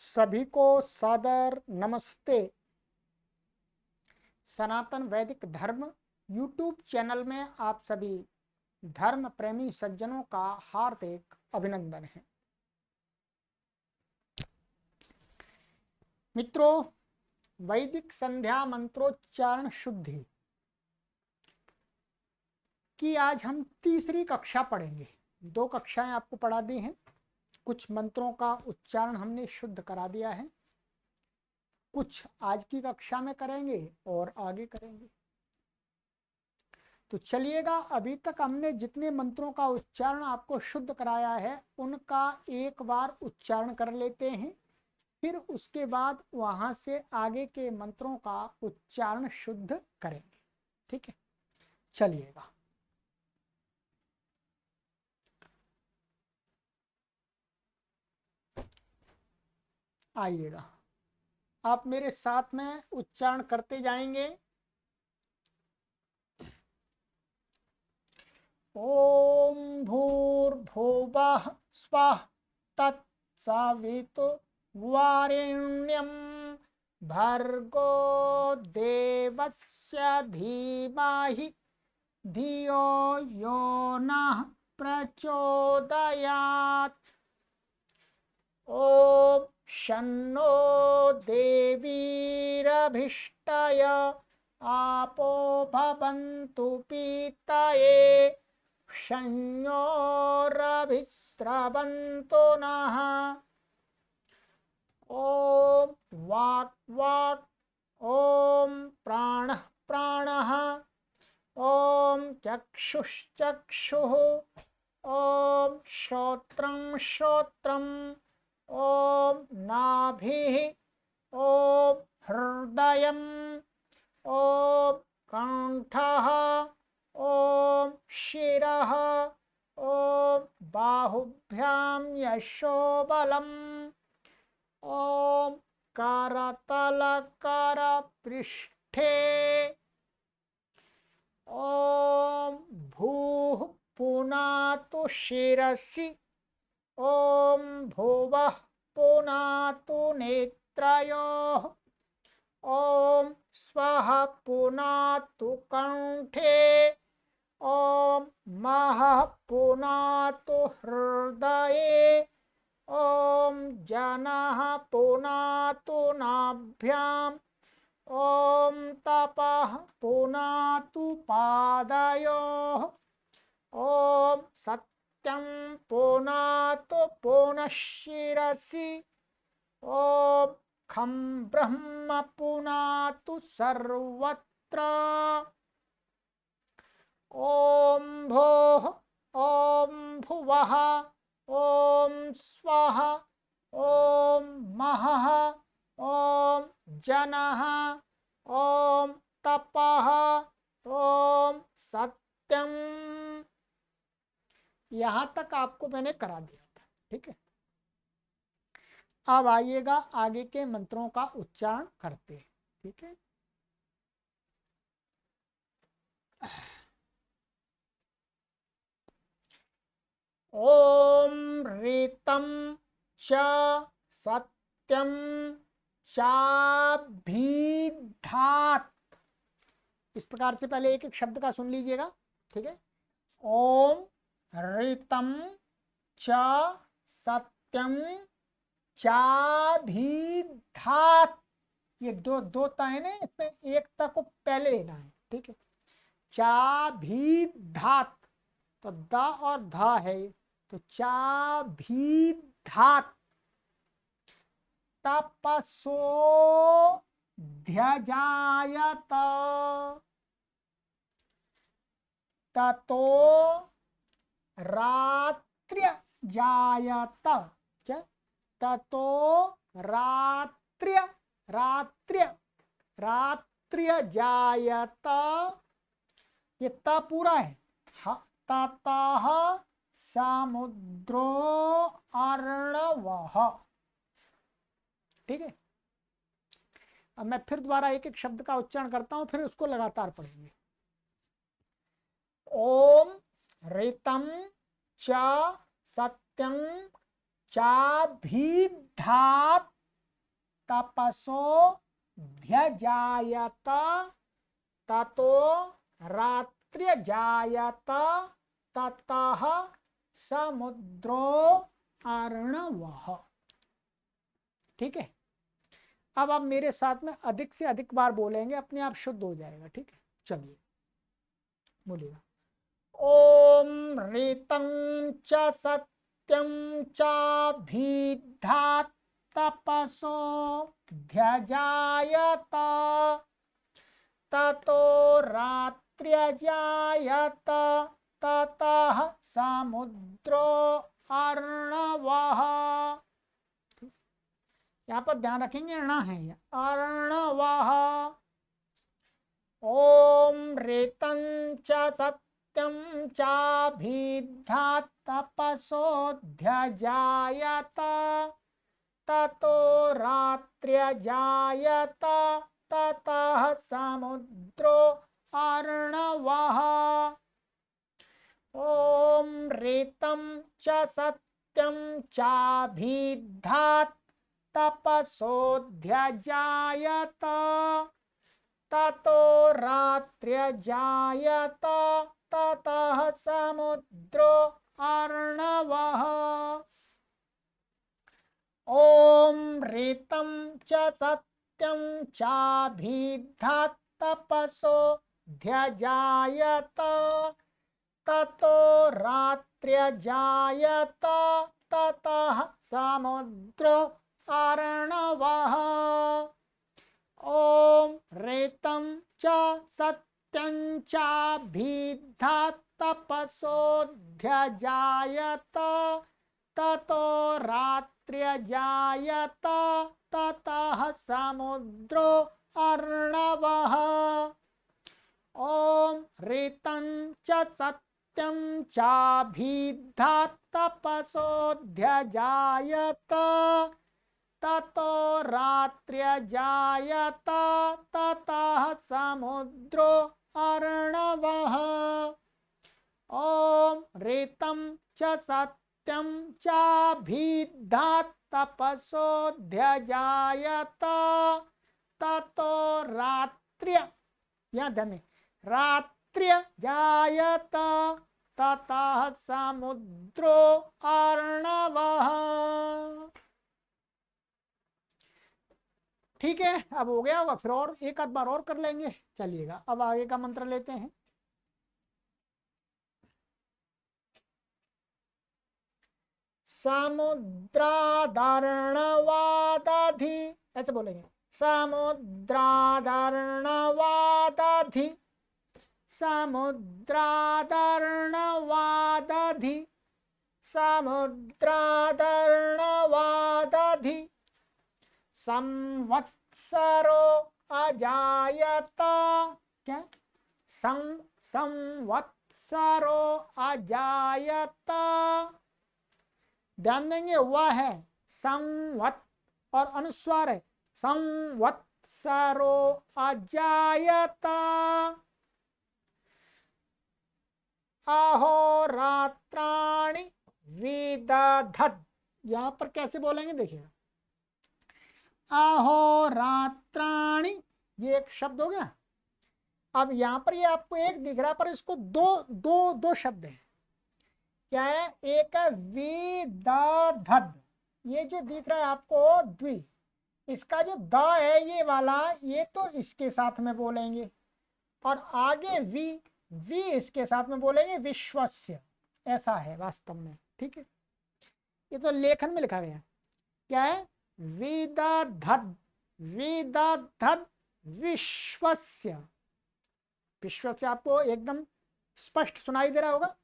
सभी को सादर नमस्ते। सनातन वैदिक धर्म यूट्यूब चैनल में आप सभी धर्म प्रेमी सज्जनों का हार्दिक अभिनंदन है। मित्रों, वैदिक संध्या मंत्रोच्चारण शुद्धि की आज हम तीसरी कक्षा पढ़ेंगे। 2 कक्षाएं आपको पढ़ा दी हैं। कुछ मंत्रों का उच्चारण हमने शुद्ध करा दिया है, कुछ आज की कक्षा में करेंगे और आगे करेंगे। तो चलिएगा, अभी तक हमने जितने मंत्रों का उच्चारण आपको शुद्ध कराया है उनका एक बार उच्चारण कर लेते हैं, फिर उसके बाद वहां से आगे के मंत्रों का उच्चारण शुद्ध करेंगे। ठीक है, चलिएगा। आइएगा, आप मेरे साथ में उच्चारण करते जाएंगे। ओम भूर्भुवः स्वः तत्सवितुर्वरेण्यं भर्गो देवस्य धीमहि धियो यो नः प्रचोदयात्। ओम शन्नो देवीरभिष्टय आपो भवन्तु पीतये संयोरभिस्रवन्तु नः। ओम वाक् वाक्, ओम प्राणः प्राणः, ओम चक्षुश्चक्षुः, ओम श्रोत्रं श्रोत्रम्, ओम नाभिः, ओम हृदयम्, ओम कंठः, ओम शिरः, ओम बाहुभ्यां यशोबलम्, ओम करतलकरपृष्ठे, ओम भूः पुनातु शिरसि, ओम भुवः पुनातु नेत्रयोः, ओम स्वः पुनातु कंठे, ओम महः पुनातु हृदये, ओम जनः पुनातु नाभ्याम्, ओम तपः पुनातु पादयोः, ओम सत्यं पुनातु पुनःशिरसि, ओम खं ब्रह्म पुनातु सर्वत्र, ओम भोः, ओम भुवः, ओम स्वः, ओम महः, ओम जनः, ओम तपः, ओम सत्यम। यहां तक आपको मैंने करा दिया था। ठीक है, अब आइएगा आगे के मंत्रों का उच्चारण करते हैं। ठीक है, ओम ऋतं च सत्यं चाभिधात्। इस प्रकार से पहले एक एक शब्द का सुन लीजिएगा। ठीक है, ओम ऋतं च सत्यं चाभिधात्। ये दो दो ता है ना, इसमें एक ता को पहले लेना है। ठीक है, चाभिधात्, तो द और धा है, तो चाभिधात्। तपसो ध्यजायत, ततो रात्र्य जायत। क्या? ततो रात्र्य, रात्र्य, रात्र्य जायत। ये त पूरा है। ततः समुद्रो अर्णवः। ठीक है, अब मैं फिर दोबारा एक एक शब्द का उच्चारण करता हूं, फिर उसको लगातार पढ़ेंगे। ओम ऋतं च सत्यं चाभिधात् तपसो ध्यजायत ततो रात्र्यजायत ततः समुद्रो अर्णवः। ठीक है, अब आप मेरे साथ में अधिक से अधिक बार बोलेंगे, अपने आप शुद्ध हो जाएगा। ठीक है, चलिए बोलिएगा। ओम ऋतं च सत्यं चाभिधात् तपसो ध्यजायत ततो रात्र्यजायत ततः समुद्रो अर्णवः। यहाँ पर ध्यान रखेंगे, अर्ण है ये, अर्णवः। ओम ऋतं च सत्यं चाभिधात् तपसो ध्यजायत ततो रात्र्यजायत ततः समुद्रो अर्णवः। ओम ऋतं च सत्यं चाभिधात् तपसो ध्यजायत ततो रात्र्यजायत ततः समुद्रो अर्णवः। ओम ऋतं च सत्यं चाभिधात् तपसो ध्यजायत ततो रात्र्यजायत ततः समुद्रो अर्णवः। ओम ऋतं च सत्यं चाभिधात् तपसो ध्यजायत ततो रात्र्यजायत ततः समुद्रो अर्णवः। ओम ऋतं च सत्यं चाभिधात् तपसो ध्यजायत ततो रात्र्यजायत ततः समुद्रो अर्णवः। ओम ऋतं च सत्यं चाभिधात् तपसो ध्यजायत ततो रात्र्य, यहाँ ध्यान दें, रात्र्यजायत ततः समुद्रो अर्णवः। ठीक है, अब हो गया होगा, फिर और एक आध बार और कर लेंगे। चलिएगा, अब आगे का मंत्र लेते हैं। समुद्रादर्णवादधि, ऐसे बोलेंगे, समुद्रादर्णवादधि, समुद्रादर्णवादधि, समुद्रादर्णवादधि संवत्सरो अजायत, क्या संवत्सरो अजायत। ध्यान देंगे, वह है संवत् और अनुस्वार है, संवत्सरो अजायत अहोरात्राणि विदधत्। यहां पर कैसे बोलेंगे देखिएगा, अहोरात्राणि, ये एक शब्द हो गया। अब यहां पर ये आपको एक दिख रहा है, पर इसको दो शब्द है। क्या है, एक है विदधत्, ये जो दिख रहा है आपको द्वि, इसका जो द है ये वाला, ये तो इसके साथ में बोलेंगे, और आगे वी इसके साथ में बोलेंगे, विश्वस्य। ऐसा है वास्तव में। ठीक है, ये तो लेखन में लिखा गया। क्या है, विदधत्, विदधत् विश्वस्य। विश्वस्य आपको एकदम स्पष्ट सुनाई दे रहा होगा,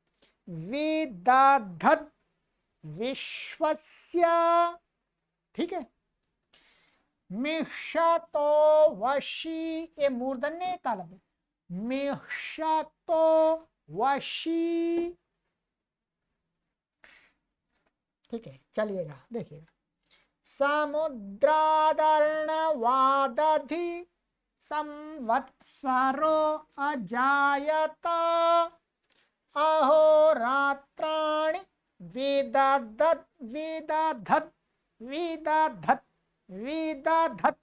विदधत् विश्वस्य। ठीक है, मिषतो वशी, ये मूर्धन्य तालव्य, मिषतो वशी। ठीक है, चलिएगा देखिएगा, समुद्रादर्णवादधि संवत्सरो अजायत अहोरात्राणि विदधत्, विदधत्, विदधत्। विदधत्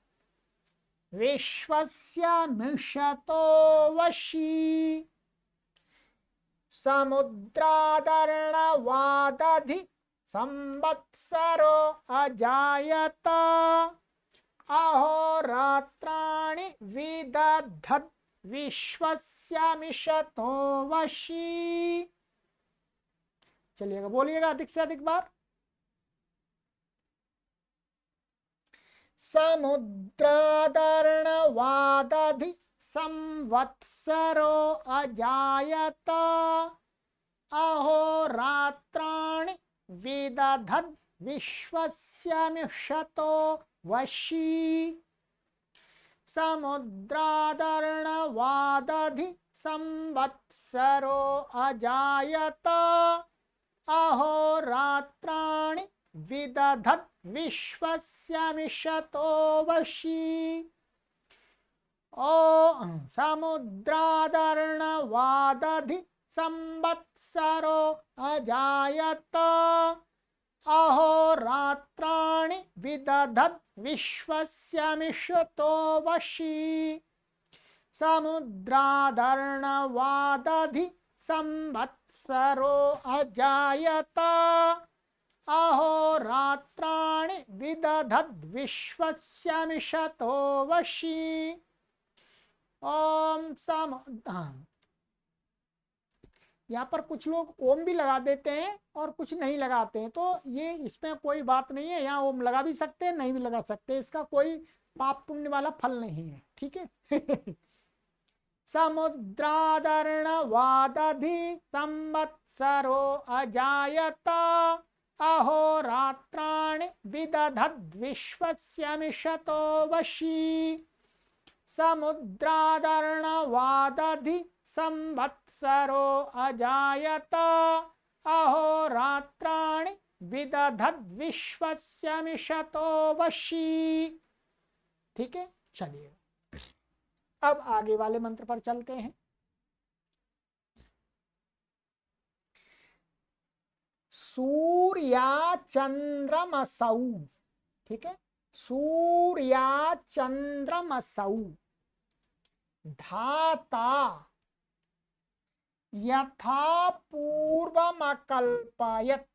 विश्वस्य मिषतो वशी समुद्रादर्णवादधि संवत्सरो अजायत अहोरात्राणि विदधत् विश्वस्य मिषतो वशी। चलिएगा, बोलिएगा अधिक से अधिक बार। समुद्रादर्णवादधि संवत्सरो अजायत अहोरात्राणि विदधत् विश्वस्य मिषतो वशी समुद्रादर्णवादधि संवत्सरो अजायत अहोरात्राणि विदधत् विश्वस्य मिषतो वशी। ओ समुद्रादर्णवादधि संवत्सरो अजायत अहोरात्राणि विदधत् विश्वस्य मिषतो वशी समुद्रादर्णवादधि संवत्सरो अजायत अहोरात्राणि विदधत् विश्वस्य मिषतो वशी। ओम यहाँ पर कुछ लोग ओम भी लगा देते हैं और कुछ नहीं लगाते हैं, तो ये इसमें कोई बात नहीं है। यहाँ ओम लगा भी सकते हैं, नहीं भी लगा सकते, इसका कोई पाप पुण्य वाला फल नहीं है, ठीक है। समुद्रादर्णवादधि संवत्सरो अजायत अहोरात्राणि विदधत् विश्वस्य मिषतो वशी समुद्रादर्णवादधि संवत्सरो अजायत अहोरात्राणि विदधत् विश्वस्य मिषतो वशी। ठीक है, चलिए अब आगे वाले मंत्र पर चलते हैं। सूर्या चंद्रमसौ, ठीक है, सूर्या चंद्रमसौ धाता यथा पूर्वमकल्पयत्,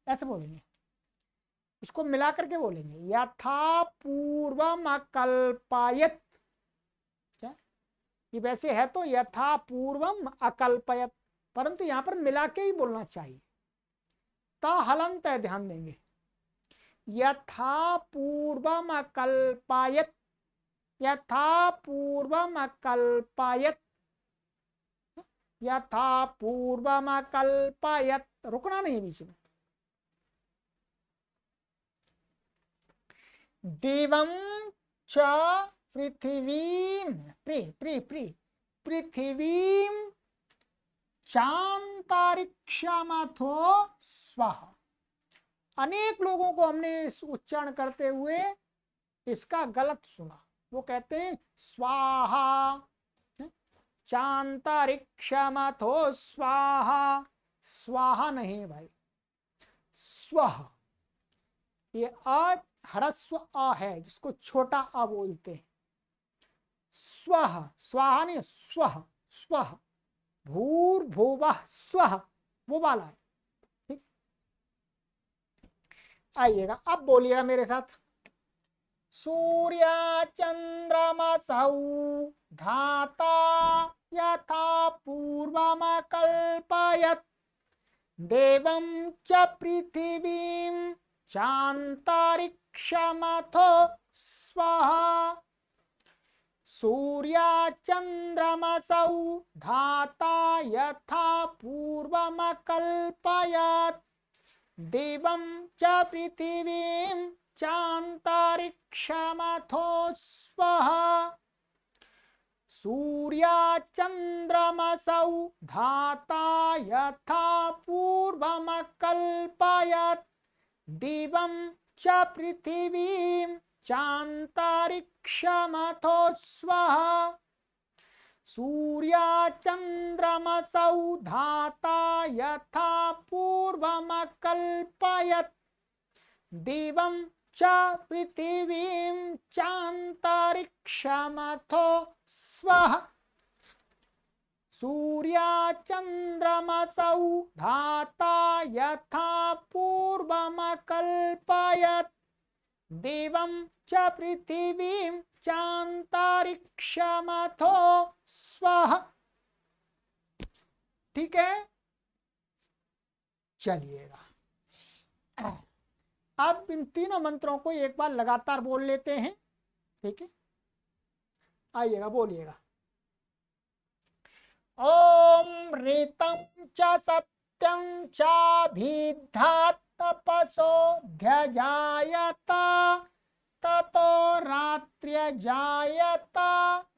ऐसे बोलेंगे, इसको मिला करके बोलेंगे, यथा पूर्वमकल्पयत्। क्या ये वैसे है तो यथा पूर्वम अकल्पयत्, परंतु यहां पर मिला के ही बोलना चाहिए। ता हलंत है, ध्यान देंगे, यथा पूर्वमकल्पयत्, यथा पूर्वमकल्पयत्, यथा पूर्वमकल्पयत्, रुकना नहीं बीच में। दिवं च पृथिवीं पृथिवीं चांतरिक्षमथो स्वः। अनेक लोगों को हमने इस उच्चारण करते हुए इसका गलत सुना। वो कहते हैं स्वाहा, चांतरिक्षमथो स्वाहा। स्वाहा नहीं है भाई, स्वः। ये अ ह्रस्व अ है, जिसको छोटा अ बोलते हैं। स्वः, स्वाहा नहीं, स्वः, स्वः, भूर्भुवः स्वः, वो वाला है। ठीक, आइएगा अब बोलिएगा मेरे साथ। सूर्या चंद्रमसौ धाता यथा पूर्वमकल्पयत् देवं च पृथिवीं चांतरिक्षमथो स्वः। सूर्या चंद्रमसौ धाता यथा पूर्वमकल्पयत् देवं च पृथिवीं चांतरिक्षमथो स्वः। सूर्या चंद्रमसौ धाता यथा पूर्वमकल्पयत् दिवं च पृथिवीं चांतरिक्षमथो स्वः। सूर्या चंद्रमसौ धाता यथा पूर्वमकल्पयत् दिवं च पृथिवीं चान्तरिक्षमथो स्वः सूर्याचन्द्रमसौ धाता यथा पूर्वमकल्पयत् देवं च पृथिवीं चान्तरिक्षमथो स्वः। ठीक है, चलिएगा अब इन तीनों मंत्रों को एक बार लगातार बोल लेते हैं। ठीक है, आइएगा, बोलिएगा। ओम ऋतं च सत्यं चाभिधात् तपसोऽध्यजायत ततो रात्र्यजायत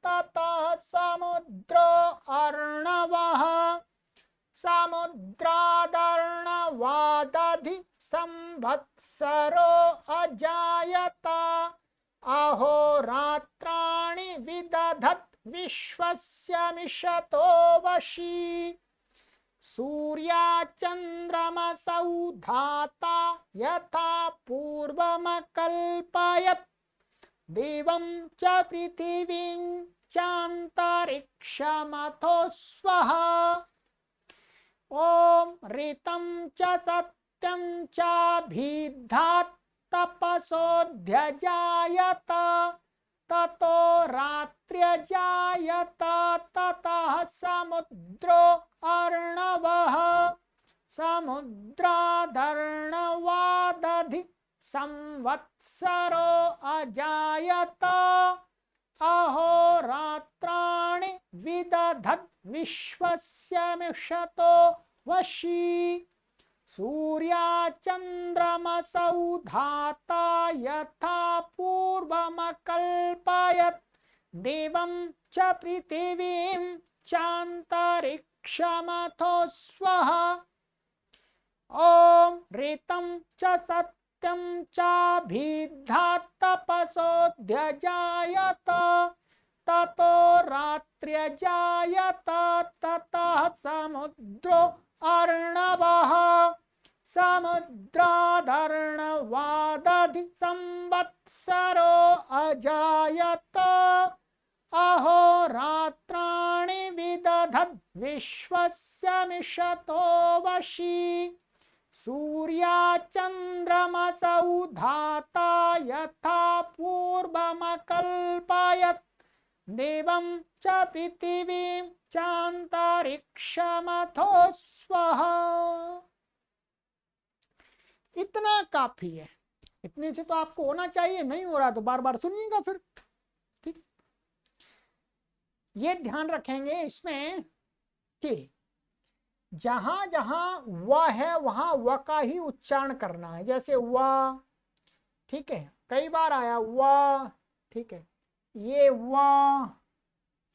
ततः समुद्रो अर्णवः समुद्रादर्णवादधि संवत्सरो अजायत अहोरात्राणि विदधत् विश्वस्य मिषतो वशी सूर्याचन्द्रमसौ धाता यथा पूर्वमकल्पयत् देवं च पृथिवीं चान्तरिक्षमथो स्वः। ओम ऋतं च सत्यं चाभिधात् तपसोऽध्यजायत ततो रात्र्यजायत ततः समुद्रो अर्णवः समुद्रादर्णवादधि संवत्सरो अजायत अहोरात्राणि विदधत् विश्वस्य मिषतो वशी सूर्याचन्द्रमसौ धाता यथा पूर्वमकल्पयत् देवं च पृथिवीं चान्तरिक्षमथो स्वः। ओम ऋतं च सत्यं चाभिधात् तपसोऽध्यजायत ततो रात्र्यजायत ततः समुद्रो अर्णवः समुद्रादर्णवादधि संवत्सरो अजायत अहोरात्राणि विदधत् विश्वस्य मिषतो वशी सूर्याचन्द्रमसौ धाता यथा पूर्वमकल्पयत् देवं च पृथिवीं चान्तरिक्षमथो स्वः। इतना काफी है, इतने से तो आपको होना चाहिए। नहीं हो रहा तो बार बार सुनिएगा फिर। ठीक, ये ध्यान रखेंगे इसमें कि जहां जहां व है वहां व का ही उच्चारण करना है। जैसे व, ठीक है, कई बार आया व, ठीक है, ये व,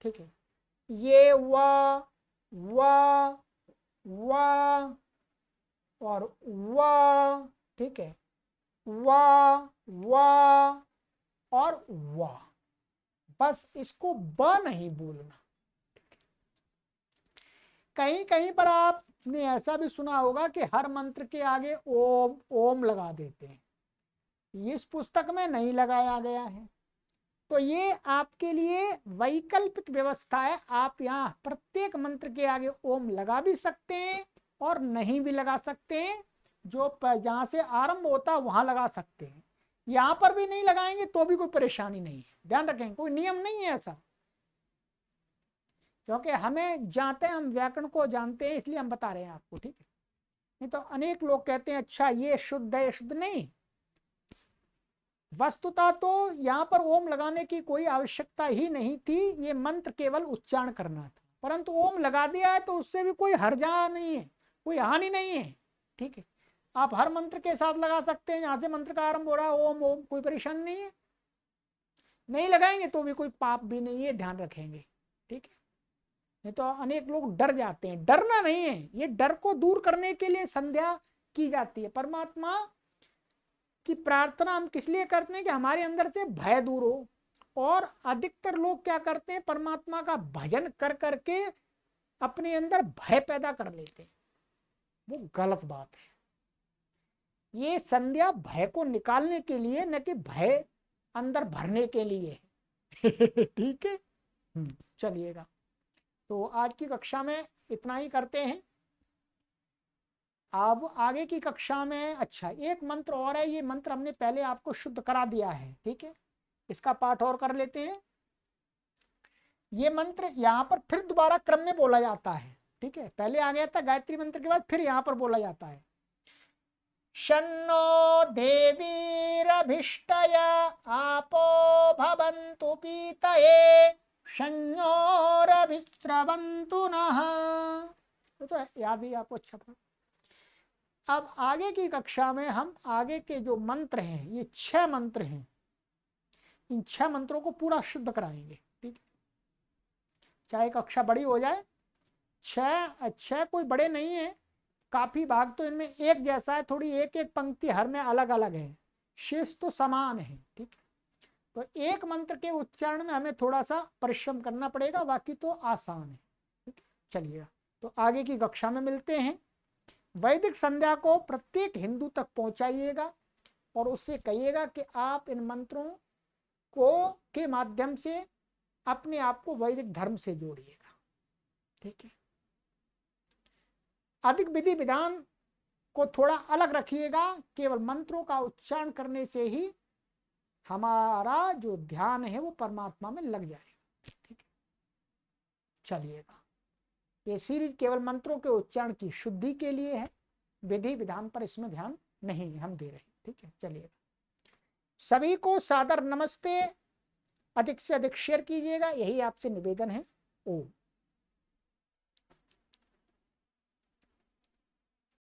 ठीक है, ये व और व, ठीक है, व और व, बस इसको ब नहीं बोलना। कहीं कहीं पर आपने ऐसा भी सुना होगा कि हर मंत्र के आगे ओम ओम लगा देते हैं। इस पुस्तक में नहीं लगाया गया है, तो ये आपके लिए वैकल्पिक व्यवस्था है। आप यहाँ प्रत्येक मंत्र के आगे ओम लगा भी सकते हैं और नहीं भी लगा सकते हैं। जो जहाँ से आरंभ होता है वहां लगा सकते हैं। यहाँ पर भी नहीं लगाएंगे तो भी कोई परेशानी नहीं है। ध्यान रखें, कोई नियम नहीं है ऐसा, क्योंकि हमें जानते हैं, हम व्याकरण को जानते हैं, इसलिए हम बता रहे हैं आपको। ठीक है, नहीं तो अनेक लोग कहते हैं अच्छा ये शुद्ध है, शुद्ध नहीं। वस्तुतः तो यहाँ पर ओम लगाने की कोई आवश्यकता ही नहीं थी, ये मंत्र केवल उच्चारण करना था। परंतु ओम लगा दिया है तो उससे भी कोई हर्जा नहीं है, कोई हानि नहीं है। ठीक है, आप हर मंत्र के साथ लगा सकते हैं। यहाँ से मंत्र का आरंभ हो रहा है ओम ओम, कोई परेशानी नहीं है। नहीं लगाएंगे तो भी कोई पाप भी नहीं है, ध्यान रखेंगे। ठीक है, नहीं तो अनेक लोग डर जाते हैं। डरना नहीं है, ये डर को दूर करने के लिए संध्या की जाती है। परमात्मा की प्रार्थना हम किस लिए करते हैं कि हमारे अंदर से भय दूर हो। और अधिकतर लोग क्या करते हैं, परमात्मा का भजन कर करके अपने अंदर भय पैदा कर लेते हैं। वो गलत बात है। ये संध्या भय को निकालने के लिए, न कि भय अंदर भरने के लिए ठीक है। चलिएगा, तो आज की कक्षा में इतना ही करते हैं। अब आगे की कक्षा में, अच्छा एक मंत्र और है, ये मंत्र हमने पहले आपको शुद्ध करा दिया है, ठीक है, इसका पाठ और कर लेते हैं। ये मंत्र यहाँ पर फिर दोबारा क्रम में बोला जाता है, ठीक है, पहले आ गया था गायत्री मंत्र के बाद, फिर यहाँ पर बोला जाता है। शन्नो देवीरभिष्टय आपो भवन्तु पीतये शन्योरभिस्रवन्तु नः। तो याद ही आपको अच्छा पड़ा। अब आगे की कक्षा में हम आगे के जो मंत्र हैं, ये 6 मंत्र हैं, इन 6 मंत्रों को पूरा शुद्ध कराएंगे, ठीक है, चाहे कक्षा बड़ी हो जाए। 6 कोई बड़े नहीं है, काफी भाग तो इनमें एक जैसा है, थोड़ी एक एक पंक्ति हर में अलग अलग है, शेष तो समान है, ठीक है। तो एक मंत्र के उच्चारण में हमें थोड़ा सा परिश्रम करना पड़ेगा, बाकी तो आसान है, ठीक है। चलिएगा, तो आगे की कक्षा में मिलते हैं। वैदिक संध्या को प्रत्येक हिंदू तक पहुंचाइएगा और उससे कहिएगा कि आप इन मंत्रों को के माध्यम से अपने आप को वैदिक धर्म से जोड़िएगा, ठीक है। अधिक विधि विधान को थोड़ा अलग रखिएगा, केवल मंत्रों का उच्चारण करने से ही हमारा जो ध्यान है वो परमात्मा में लग जाएगा, ठीक है। चलिएगा, ये सीरीज केवल मंत्रों के उच्चारण की शुद्धि के लिए है, विधि विधान पर इसमें ध्यान नहीं हम दे रहे, ठीक है। चलिएगा, सभी को सादर नमस्ते, अधिक से अधिक शेयर कीजिएगा, यही आपसे निवेदन है। ओम।